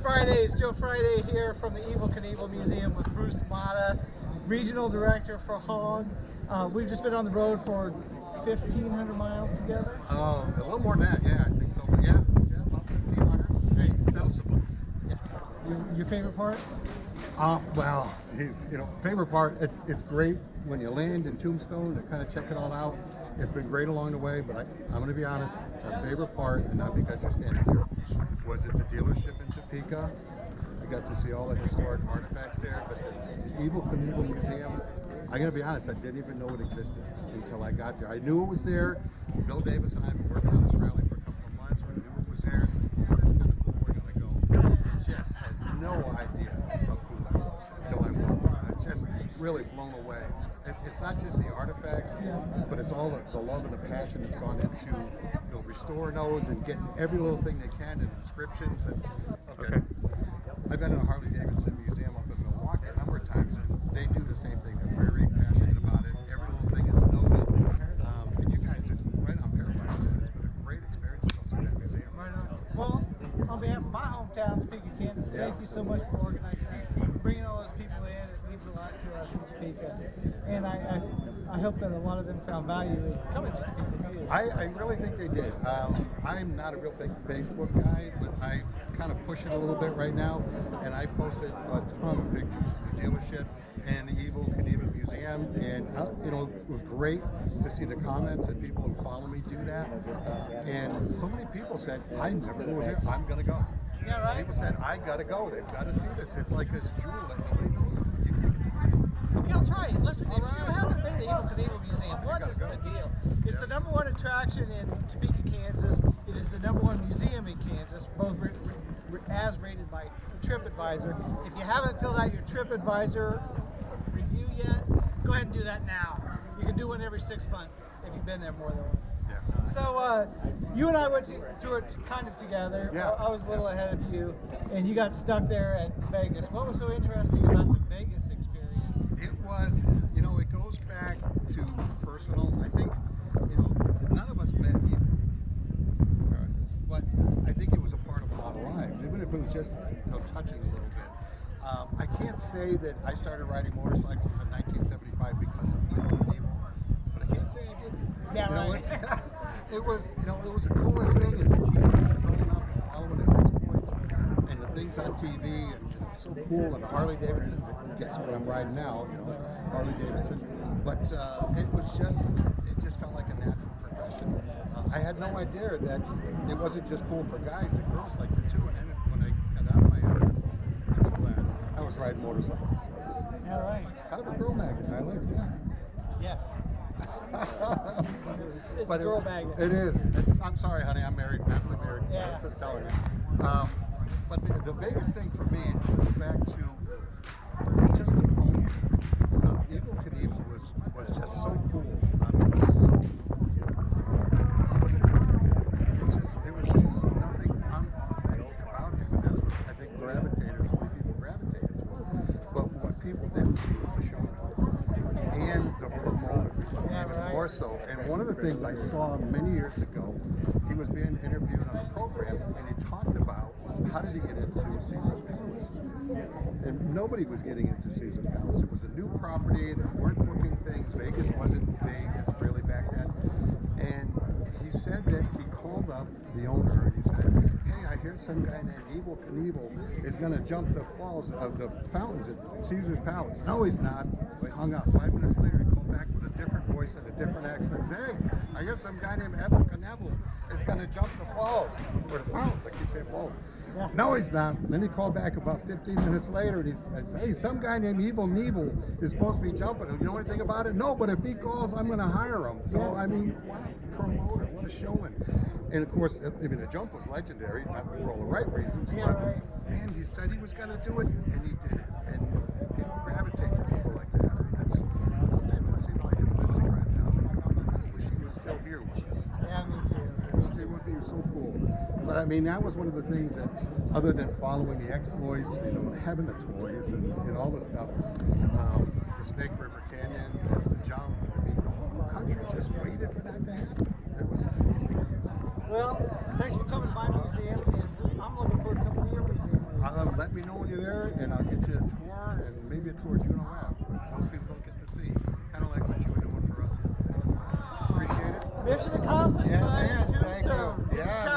Friday. It's Joe Friday here from the Evel Knievel Museum with Bruce Motta, Regional Director for HOG. We've just been on the road for 1,500 miles together. A little more than that, yeah, I think so. But yeah, about 1,500. Great. That'll suffice. Yes. Your favorite part? Well, geez, favorite part, it's great when you land in Tombstone to kind of check it all out. It's been great along the way, but I'm going to be honest, my favorite part, and not because you're standing here, was at the dealership in Topeka. I got to see all the historic artifacts there, but the Evel Knievel Museum, I got to be honest, I didn't even know it existed until I got there. I knew it was there. Bill Davis and I have been working on this rally for a couple of months. We knew it was there. I said, yeah, that's kind of cool. We're going to go. I just had no idea how cool that was until I went through it. Just really blown away. It's not just the artifacts, but it's all the love and the passion that's gone into restoring those and getting every little thing they can and inscriptions. And okay. I've been in a Harley Davidson Museum up in Milwaukee a number of times, and they do the same thing. They're very passionate about it. Every little thing is noted. And you guys are right on paradigm. It's been a great experience to go through that museum. Right on. Well, on behalf of my hometown, Topeka, Kansas, thank you so much for organizing that, bringing all those people in. It means a lot to us in Topeka, and I hope that a lot of them found value in coming to Topeka too. I really think they did. I'm not a real big Facebook guy, but I kind of push it a little bit right now, and I posted a ton of pictures of the dealership and the Evel Knievel Museum, and it was great to see the comments and people who follow me do that. And so many people said, "I never was there. I'm gonna go." Yeah, right. People said, "I gotta go. They've got to see this. It's like this jewel that nobody knows." Yeah, that's right. Listen, if you haven't been to the Evel Knievel Museum, what is the deal? It's the #1 attraction in Topeka, Kansas. It is the #1 museum in Kansas, both as rated by TripAdvisor. If you haven't filled out your TripAdvisor review yet, go ahead and do that now. You can do one every 6 months if you've been there more than once. Yeah. So you and I went through it kind of together. Yeah. I was a little ahead of you, and you got stuck there at Vegas. What was so interesting about the Vegas experience? It was, it goes back to personal. I think, none of us met either. But I think it was a part of a lot of lives, even if it was just touching a little bit. I can't say that I started riding motorcycles in 1975 because of Evel Knievel, but I can't say I didn't. Yeah, right. It was the coolest thing as a teenager growing up and following his exploits and the things on TV, and so cool. And the Harley Davidson, guess what I'm riding now, Harley Davidson. But it just felt like a natural progression. I had no idea that it wasn't just cool for guys, that girls liked it too. And then when I got out of my adolescence, I'm glad I was riding motorcycles. All right. It's kind of a girl magnet. I like that. Yes. It's a girl magnet. It is. I'm sorry, honey. I'm married. Happily married. Yeah. I'm just telling you. But the biggest thing for me goes back to just the poem stuff. Evel Knievel was just so cool. There was just nothing unauthentic about him, and that's what I think so many people gravitated to him. But what people didn't see was the showman and the promoter, even more so. And one of the things I saw many years ago, he was being interviewed on a program, and he talked about how did he get into Caesar's Palace. And nobody was getting into Caesar's Palace. It was a new property. They weren't booking things. Vegas wasn't Vegas really back then. And he said that he called up the owner and he said, "Hey, I hear some guy named Evel Knievel is going to jump the falls of the fountains at Caesar's Palace." "No, he's not." We hung up. 5 minutes later, he called back with a different voice and a different accent. "Hey, I hear some guy named Evel Knievel is going to jump the falls." Or the fountains, I keep saying falls. Yeah. "No, he's not." Then he called back about 15 minutes later and he says, "Hey, some guy named Evel Knievel is supposed to be jumping. You know anything about it?" "No, but if he calls, I'm going to hire him." So, I mean, what a promoter, what a showman. And of course, the jump was legendary, not for all the right reasons, but man, he said he was going to do it, and he did it. And people gravitate to people like that. I mean, sometimes it seems like it's missing right now. I kind of wish he was still here with us. Yeah, me too. It would be so cool. But I mean, that was one of the things that, other than following the exploits, having the toys and all the stuff, the Snake River Canyon, the jump, I mean, the whole country just waited for that to happen. It was just well, thanks for coming to my museum, and I'm looking forward to coming to your museum. me know when you're there, and I'll get you a tour, and maybe a tour of Juneau Ave. Most people don't get to see. Kind of like what you were doing for us the other day. So, appreciate it. Mission accomplished, Yeah, buddy. man. Thank Tombstone. you. Yeah.